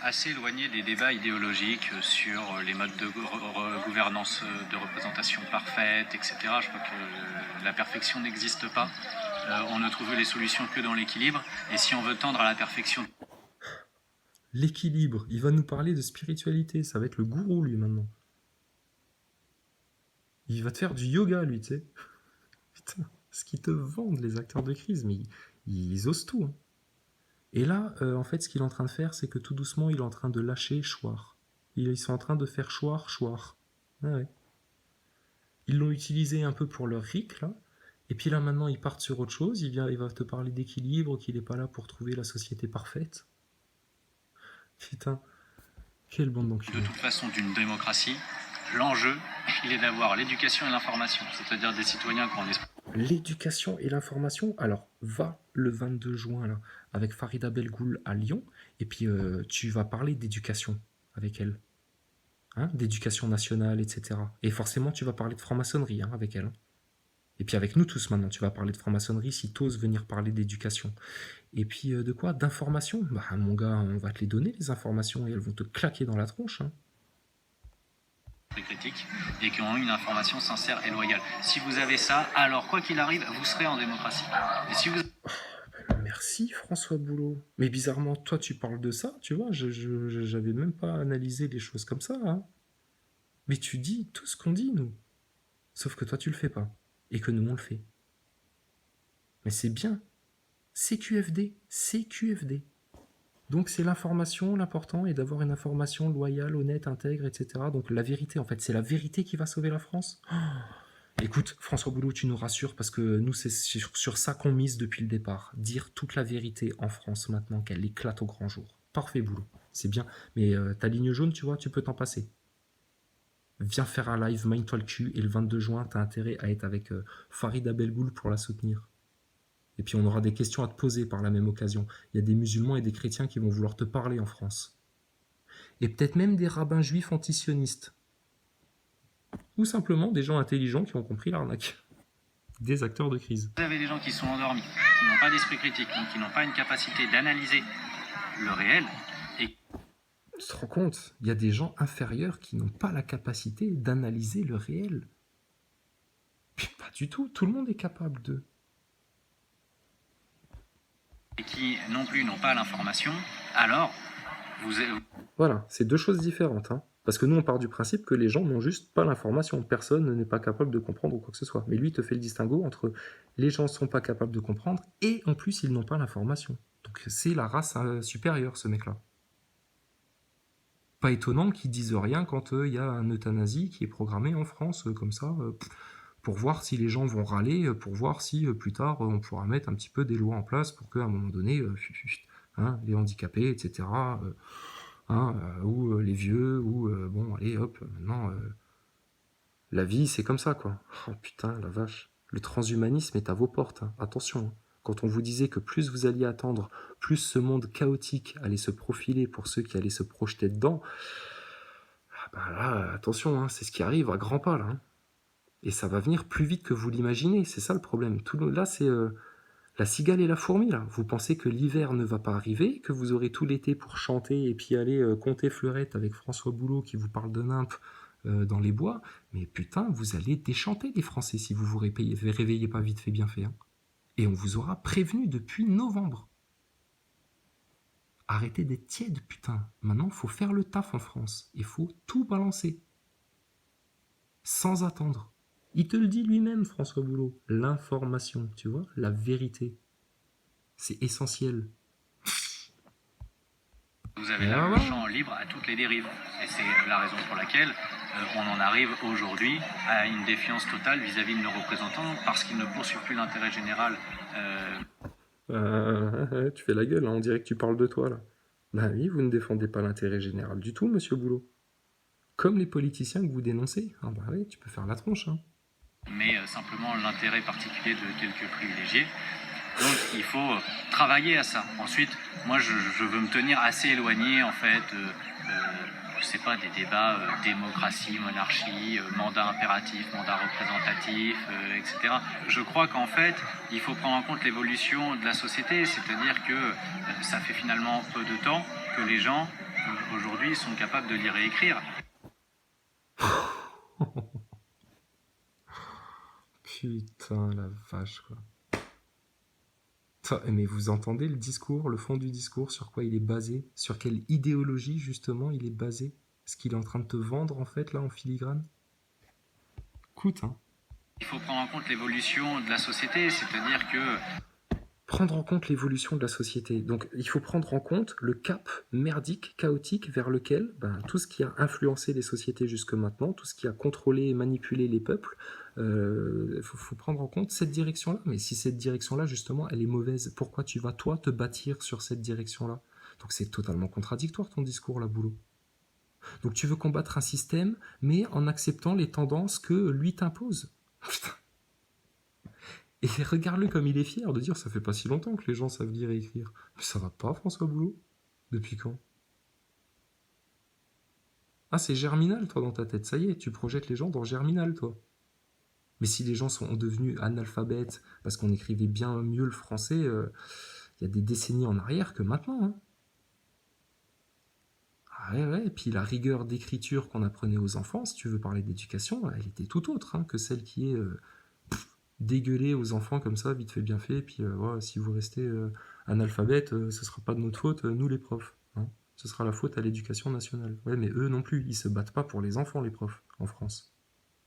assez éloigné des débats idéologiques sur les modes de gouvernance, de représentation parfaite, etc. Je crois que la perfection n'existe pas. On ne trouve les solutions que dans l'équilibre. Et si on veut tendre à la perfection... L'équilibre, il va nous parler de spiritualité, ça va être le gourou lui maintenant. Il va te faire du yoga lui, tu sais. Putain, ce qu'ils te vendent les acteurs de crise, mais ils osent tout. Hein. Et là, en fait, ce qu'il est en train de faire, c'est que tout doucement, il est en train de lâcher Chouard. Ils sont en train de faire Chouard. Ah ouais. Ils l'ont utilisé un peu pour leur RIC, là. Et puis là, maintenant, ils partent sur autre chose. Il va te parler d'équilibre, qu'il n'est pas là pour trouver la société parfaite. Putain, quelle bande d'enculés. De toute façon, d'une démocratie, l'enjeu, il est d'avoir l'éducation et l'information, c'est-à-dire des citoyens qui ont l'esprit. L'éducation et l'information, alors va le 22 juin là, avec Farida Belgoul à Lyon, et puis tu vas parler d'éducation avec elle, hein, d'éducation nationale, etc. Et forcément, tu vas parler de franc-maçonnerie hein, avec elle. Et puis avec nous tous maintenant, tu vas parler de franc-maçonnerie si tu oses venir parler d'éducation. Et puis de quoi? D'information? Bah mon gars, on va te les donner les informations et elles vont te claquer dans la tronche. Hein. Critiques et qui ont une information sincère et loyale. Si vous avez ça, alors quoi qu'il arrive, vous serez en démocratie. Et si vous... Merci François Boulot. Mais bizarrement, toi tu parles de ça, tu vois, j'avais même pas analysé les choses comme ça. Hein. Mais tu dis tout ce qu'on dit, nous. Sauf que toi tu le fais pas. Et que nous on le fait. Mais c'est bien. CQFD. CQFD. Donc c'est l'information, l'important est d'avoir une information loyale, honnête, intègre, etc. Donc la vérité, en fait, c'est la vérité qui va sauver la France. Oh. Écoute, François Boulot, tu nous rassures parce que nous, c'est sur ça qu'on mise depuis le départ. Dire toute la vérité en France maintenant, qu'elle éclate au grand jour. Parfait, Boulot. C'est bien. Mais ta ligne jaune, tu vois, tu peux t'en passer. Viens faire un live, mine-toi le cul, et le 22 juin, t'as intérêt à être avec Farida Belgoul pour la soutenir. Et puis on aura des questions à te poser par la même occasion. Il y a des musulmans et des chrétiens qui vont vouloir te parler en France. Et peut-être même des rabbins juifs antisionistes. Ou simplement des gens intelligents qui ont compris l'arnaque. Des acteurs de crise. Vous avez des gens qui sont endormis, qui n'ont pas d'esprit critique, donc qui n'ont pas une capacité d'analyser le réel. Et... Tu te rends compte? Il y a des gens inférieurs qui n'ont pas la capacité d'analyser le réel. Mais pas du tout, tout le monde est capable de. Et qui non plus n'ont pas l'information, alors vous... Voilà, c'est deux choses différentes. Hein. Parce que nous, on part du principe que les gens n'ont juste pas l'information. Personne n'est pas capable de comprendre quoi que ce soit. Mais lui, il te fait le distinguo entre les gens ne sont pas capables de comprendre et en plus, ils n'ont pas l'information. Donc c'est la race supérieure, ce mec-là. Pas étonnant qu'ils disent rien quand il y a un euthanasie qui est programmé en France, comme ça, pour voir si les gens vont râler, pour voir si plus tard on pourra mettre un petit peu des lois en place pour qu'à un moment donné, hein, les handicapés, etc., ou les vieux, ou bon, allez, hop, maintenant, la vie, c'est comme ça, quoi. Oh putain, la vache. Le transhumanisme est à vos portes, hein. Attention. Hein. Quand on vous disait que plus vous alliez attendre, plus ce monde chaotique allait se profiler pour ceux qui allaient se projeter dedans, bah là, attention, hein, c'est ce qui arrive à grands pas, là. Hein. Et ça va venir plus vite que vous l'imaginez, c'est ça le problème. Là, c'est la cigale et la fourmi, là. Vous pensez que l'hiver ne va pas arriver, que vous aurez tout l'été pour chanter et puis aller compter fleurette avec François Boulot qui vous parle de nymphes dans les bois, mais putain, vous allez déchanter les Français si vous vous réveillez pas vite fait bien fait. Hein. Et on vous aura prévenu depuis novembre. Arrêtez d'être tiède, putain. Maintenant, il faut faire le taf en France. Il faut tout balancer. Sans attendre. Il te le dit lui-même, François Boulot. L'information, tu vois, la vérité. C'est essentiel. Vous avez là le champ libre à toutes les dérives. Et c'est la raison pour laquelle on en arrive aujourd'hui à une défiance totale vis-à-vis de nos représentants parce qu'ils ne poursuivent plus l'intérêt général. Tu fais la gueule, hein, on dirait que tu parles de toi, là. Bah oui, vous ne défendez pas l'intérêt général du tout, monsieur Boulot. Comme les politiciens que vous dénoncez. Ah bah oui, tu peux faire la tronche, hein. Mais simplement l'intérêt particulier de quelques privilégiés. Donc il faut travailler à ça. Ensuite, moi je veux me tenir assez éloigné en fait, je sais pas, des débats démocratie, monarchie, mandat impératif, mandat représentatif, etc. Je crois qu'en fait, il faut prendre en compte l'évolution de la société, c'est-à-dire que ça fait finalement peu de temps que les gens aujourd'hui sont capables de lire et écrire. Putain, la vache, quoi. Mais vous entendez le discours, le fond du discours, sur quoi il est basé? Sur quelle idéologie, justement, il est basé? Ce qu'il est en train de te vendre, en fait, là, en filigrane? Écoute, hein. Il faut prendre en compte l'évolution de la société, c'est-à-dire que Prendre en compte l'évolution de la société. Donc, il faut prendre en compte le cap merdique, chaotique, vers lequel tout ce qui a influencé les sociétés jusque maintenant, tout ce qui a contrôlé et manipulé les peuples, faut prendre en compte cette direction-là. Mais si cette direction-là, justement, elle est mauvaise, pourquoi tu vas, toi, te bâtir sur cette direction-là? Donc, c'est totalement contradictoire, ton discours, là, boulot. Donc, tu veux combattre un système, mais en acceptant les tendances que lui t'impose. Putain. Et regarde-le comme il est fier de dire ça fait pas si longtemps que les gens savent lire et écrire. Mais ça va pas, François Boulot? Depuis quand? Ah, c'est Germinal, toi, dans ta tête. Ça y est, tu projettes les gens dans Germinal, toi. Mais si les gens sont devenus analphabètes parce qu'on écrivait bien mieux le français il y a des décennies en arrière que maintenant. Hein. Ah ouais, et puis la rigueur d'écriture qu'on apprenait aux enfants, si tu veux parler d'éducation, elle était tout autre que celle qui est dégueuler aux enfants comme ça, vite fait, bien fait, et puis ouais, si vous restez analphabète, ce sera pas de notre faute, nous les profs. Hein. Ce sera la faute à l'éducation nationale. Ouais, mais eux non plus, ils se battent pas pour les enfants, les profs, en France.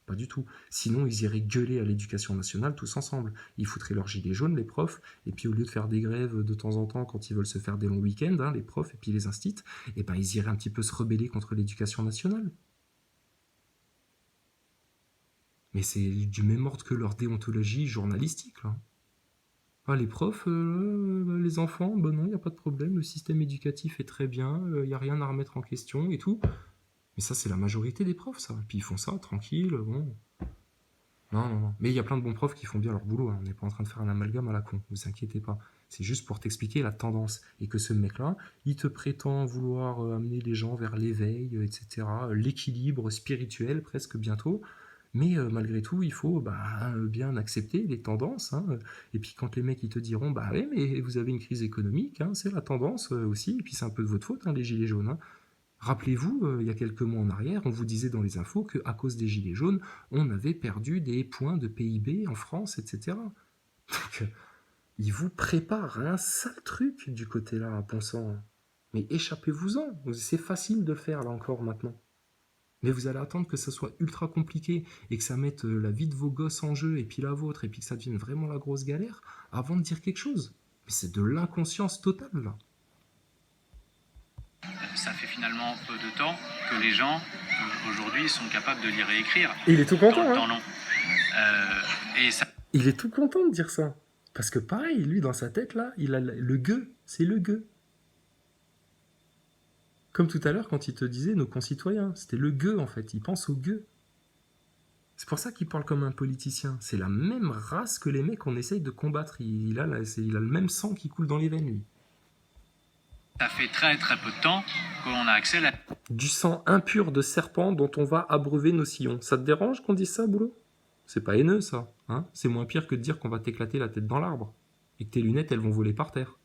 Pas du tout. Sinon, ils iraient gueuler à l'éducation nationale tous ensemble. Ils foutraient leurs gilets jaunes, les profs, et puis au lieu de faire des grèves de temps en temps quand ils veulent se faire des longs week-ends, les profs et puis les instits, et ben ils iraient un petit peu se rebeller contre l'éducation nationale. Mais c'est du même ordre que leur déontologie journalistique, là. Ah, les profs, les enfants, ben non, il n'y a pas de problème, le système éducatif est très bien, il n'y a rien à remettre en question et tout. Mais ça, c'est la majorité des profs, ça. Et puis ils font ça, tranquille, bon. Non, non, non. Mais il y a plein de bons profs qui font bien leur boulot, hein. On n'est pas en train de faire un amalgame à la con, vous inquiétez pas. C'est juste pour t'expliquer la tendance. Et que ce mec-là, il te prétend vouloir amener les gens vers l'éveil, etc., l'équilibre spirituel presque bientôt. Mais malgré tout, il faut bien accepter les tendances. Hein. Et puis quand les mecs ils te diront, bah oui, mais vous avez une crise économique, hein, c'est la tendance aussi, et puis c'est un peu de votre faute, hein, les gilets jaunes. Hein. Rappelez-vous, il y a quelques mois en arrière, on vous disait dans les infos qu'à cause des gilets jaunes, on avait perdu des points de PIB en France, etc. Donc, ils vous préparent un sale truc du côté-là, en pensant. Mais échappez-vous-en, c'est facile de le faire là encore maintenant. Mais vous allez attendre que ça soit ultra compliqué et que ça mette la vie de vos gosses en jeu et puis la vôtre et puis que ça devienne vraiment la grosse galère avant de dire quelque chose. Mais c'est de l'inconscience totale là. Ça fait finalement peu de temps que les gens aujourd'hui sont capables de lire et écrire. Et il est tout content. Dans le hein. temps long. Et ça... Il est tout content de dire ça. Parce que pareil, lui dans sa tête là, il a le gueux, c'est le gueux. Comme tout à l'heure quand il te disait nos concitoyens, c'était le gueux en fait, il pense au gueux. C'est pour ça qu'il parle comme un politicien. C'est la même race que les mecs qu'on essaye de combattre. Il a le même sang qui coule dans les veines, lui. Ça fait très très peu de temps qu'on a accès à la... Du sang impur de serpent dont on va abreuver nos sillons. Ça te dérange qu'on dise ça, boulot? C'est pas haineux, ça. Hein, c'est moins pire que de dire qu'on va t'éclater la tête dans l'arbre. Et que tes lunettes, elles vont voler par terre.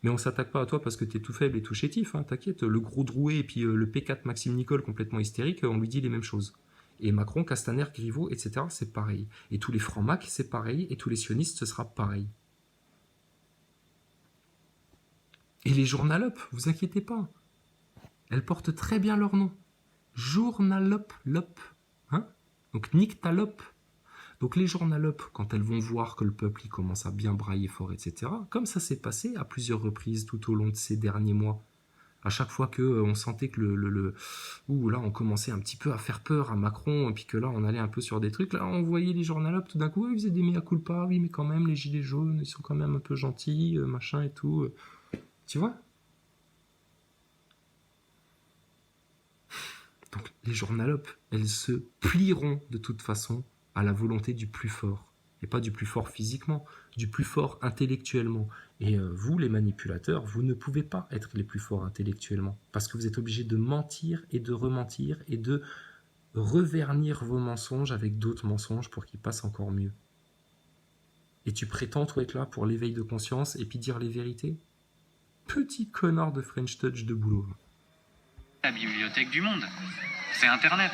Mais on s'attaque pas à toi parce que t'es tout faible et tout chétif, hein, t'inquiète. Le gros Drouet et puis le P4 Maxime Nicole complètement hystérique, on lui dit les mêmes choses. Et Macron, Castaner, Griveaux, etc., c'est pareil. Et tous les francs-macs, c'est pareil. Et tous les sionistes, ce sera pareil. Et les journalopes, vous inquiétez pas. Elles portent très bien leur nom. Journalope, lop. Hein? Donc nyctalope. Donc les journalopes, quand elles vont voir que le peuple il commence à bien brailler fort, etc., comme ça s'est passé à plusieurs reprises tout au long de ces derniers mois, à chaque fois qu'on sentait que là, on commençait un petit peu à faire peur à Macron, et puis que là, on allait un peu sur des trucs, là, on voyait les journalopes, tout d'un coup, ils faisaient des mea culpa, oui, mais quand même, les gilets jaunes, ils sont quand même un peu gentils, machin et tout. Tu vois? Donc, les journalopes, elles se plieront de toute façon à la volonté du plus fort. Et pas du plus fort physiquement, du plus fort intellectuellement. Et vous, les manipulateurs, vous ne pouvez pas être les plus forts intellectuellement. Parce que vous êtes obligés de mentir et de rementir et de revernir vos mensonges avec d'autres mensonges pour qu'ils passent encore mieux. Et tu prétends, toi, être là pour l'éveil de conscience et puis dire les vérités? Petit connard de French Touch de boulot. La bibliothèque du monde, c'est Internet.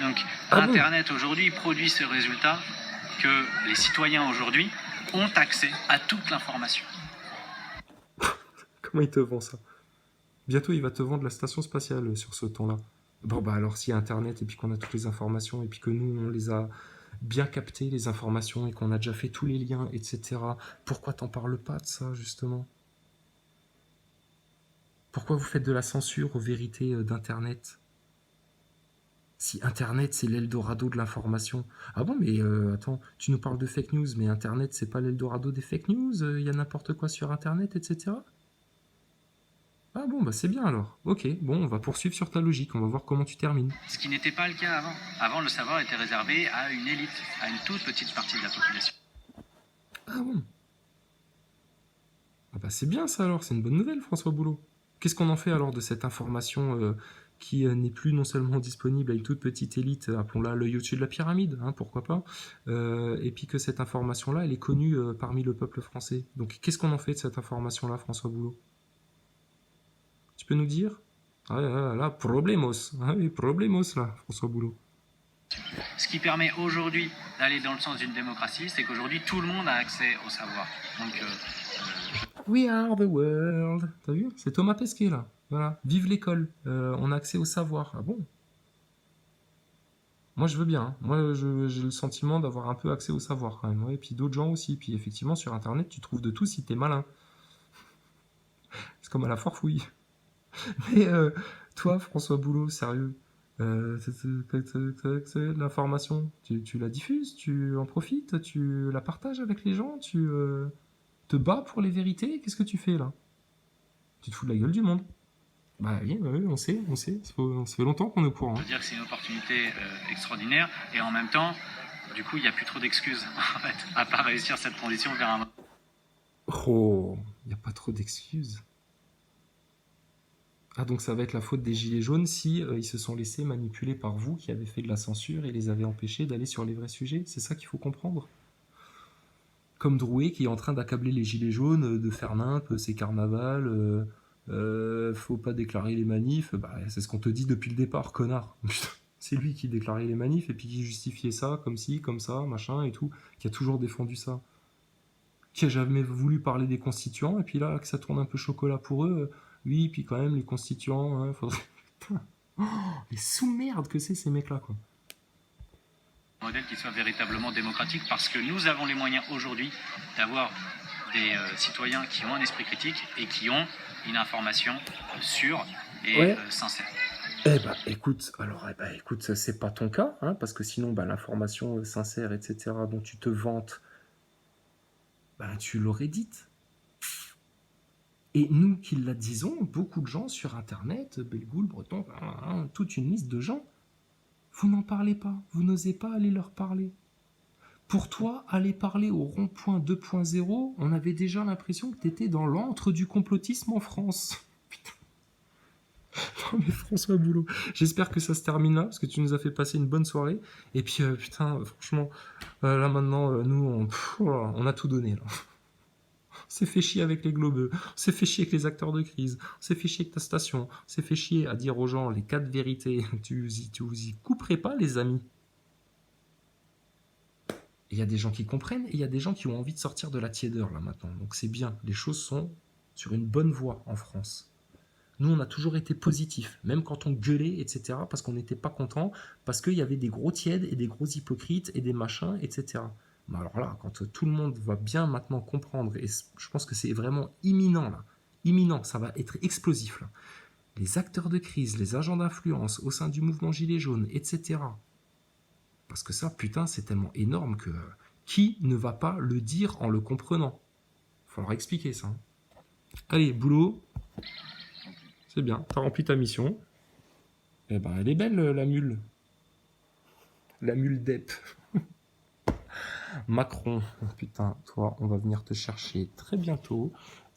Donc Ah bon? Internet aujourd'hui produit ce résultat que les citoyens aujourd'hui ont accès à toute l'information. Comment il te vend ça? Bientôt, il va te vendre la station spatiale sur ce ton-là. Bon, bah alors, s'il y a Internet et puis qu'on a toutes les informations et puis que nous, on les a bien captées, les informations, et qu'on a déjà fait tous les liens, etc., pourquoi t'en parles pas de ça, justement? Pourquoi vous faites de la censure aux vérités d'Internet? Si Internet, c'est l'Eldorado de l'information. Ah bon, mais attends, tu nous parles de fake news, mais Internet, c'est pas l'Eldorado des fake news? Il y a n'importe quoi sur Internet, etc. Ah bon, bah c'est bien alors. Ok, bon, on va poursuivre sur ta logique, on va voir comment tu termines. Ce qui n'était pas le cas avant. Avant, le savoir était réservé à une élite, à une toute petite partie de la population. Ah bon? Ah bah c'est bien ça alors, c'est une bonne nouvelle François Boulot. Qu'est-ce qu'on en fait alors de cette information qui n'est plus non seulement disponible à une toute petite élite, appelons-la l'œil au-dessus de la pyramide, hein, pourquoi pas, et puis que cette information-là, elle est connue parmi le peuple français. Donc qu'est-ce qu'on en fait de cette information-là, François Boulot? Tu peux nous dire? Ah là, problemos, ah, oui, problemos là, François Boulot. Ce qui permet aujourd'hui d'aller dans le sens d'une démocratie, c'est qu'aujourd'hui tout le monde a accès au savoir. Donc We are the world. T'as vu? C'est Thomas Pesquet là. Voilà. Vive l'école. On a accès au savoir. Ah bon? Moi je veux bien. Hein. Moi j'ai le sentiment d'avoir un peu accès au savoir quand même. Ouais. Et puis d'autres gens aussi. Puis effectivement sur internet tu trouves de tout si t'es malin. C'est comme à la foire-fouille. Mais toi François Boulot, sérieux, l'information, tu la diffuses, tu en profites, tu la partages avec les gens, tu te bats pour les vérités, qu'est-ce que tu fais là? Tu te fous de la gueule du monde. Bah oui, on sait, ça fait longtemps qu'on est au courant. je veux dire que c'est une opportunité extraordinaire et en même temps, du coup, il n'y a plus trop d'excuses en fait, à pas réussir cette transition vers un. Oh, il n'y a pas trop d'excuses. Ah donc ça va être la faute des gilets jaunes si ils se sont laissés manipuler par vous qui avez fait de la censure et les avez empêchés d'aller sur les vrais sujets, c'est ça qu'il faut comprendre. Comme Drouet qui est en train d'accabler les gilets jaunes, de faire nimp, c'est carnaval, faut pas déclarer les manifs, bah, c'est ce qu'on te dit depuis le départ, connard. C'est lui qui déclarait les manifs et puis qui justifiait ça, comme ci, comme ça, machin et tout, qui a toujours défendu ça. Qui a jamais voulu parler des constituants, et puis là, que ça tourne un peu chocolat pour eux, oui, puis quand même, les constituants, hein, faudrait... Putain, oh, les sous-merdes que c'est ces mecs-là, quoi. Modèle qui soit véritablement démocratique parce que nous avons les moyens aujourd'hui d'avoir des citoyens qui ont un esprit critique et qui ont une information sûre et Ouais. sincère. Eh bah écoute, alors écoute, ça, c'est pas ton cas, hein, parce que sinon bah, l'information sincère, etc., dont tu te vantes, bah, tu l'aurais dite. Et nous qui la disons, beaucoup de gens sur internet, Belgoul, Breton, toute une liste de gens, vous n'en parlez pas, vous n'osez pas aller leur parler. Pour toi, aller parler au rond-point 2.0, on avait déjà l'impression que t'étais dans l'antre du complotisme en France. Putain. Non mais François Boulot, j'espère que ça se termine là, parce que tu nous as fait passer une bonne soirée. Et puis putain, franchement, là maintenant, nous, on a tout donné là. On s'est fait chier avec les globeux, on s'est fait chier avec les acteurs de crise, on s'est fait chier avec ta station, on s'est fait chier à dire aux gens les 4 vérités. Tu vous y couperez pas, les amis. Il y a des gens qui comprennent et il y a des gens qui ont envie de sortir de la tiédeur là maintenant. Donc c'est bien, les choses sont sur une bonne voie en France. Nous, on a toujours été positifs, même quand on gueulait, etc., parce qu'on n'était pas content, parce qu'il y avait des gros tièdes et des gros hypocrites et des machins, etc. Mais alors là, quand tout le monde va bien maintenant comprendre, et je pense que c'est vraiment imminent, là, imminent, ça va être explosif, là. Les acteurs de crise, les agents d'influence au sein du mouvement Gilets jaunes, etc. Parce que ça, putain, c'est tellement énorme que qui ne va pas le dire en le comprenant? Il faudra expliquer ça. Hein. Allez, boulot. C'est bien, t'as rempli ta mission. Eh ben, elle est belle, la mule. La mule d'Ep. Macron, putain, toi, on va venir te chercher très bientôt.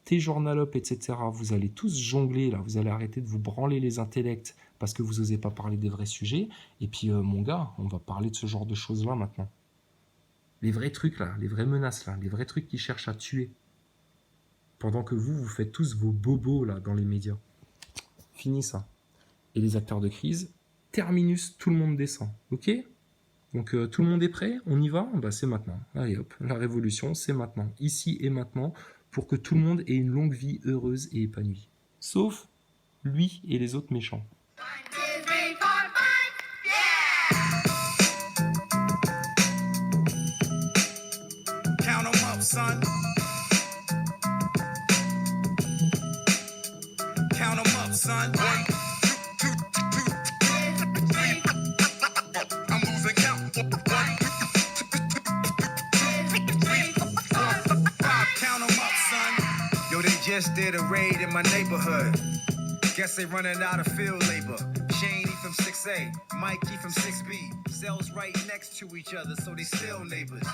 Tes journalopes, etc., vous allez tous jongler, là. Vous allez arrêter de vous branler les intellects parce que vous n'osez pas parler des vrais sujets. Et puis, mon gars, on va parler de ce genre de choses-là maintenant. Les vrais trucs, là, les vraies menaces, là, les vrais trucs qui cherchent à tuer. pendant que vous faites tous vos bobos là dans les médias. Fini ça. Et les acteurs de crise, terminus, tout le monde descend, ok? Donc tout le monde est prêt? On y va? Bah, c'est maintenant. Allez hop, la révolution, c'est maintenant. Ici et maintenant, pour que tout le monde ait une longue vie heureuse et épanouie. Sauf lui et les autres méchants. Count 'em up, son. Count 'em up, son. 1, 2, 3. I'm losing count. 1, 2, 3, 4, 5. Count 'em up, son. Yo, they just did a raid in my neighborhood. Guess they running out of field labor. Shane, he from 6A, Mikey from 6B. Cells right next to each other, so they still neighbors.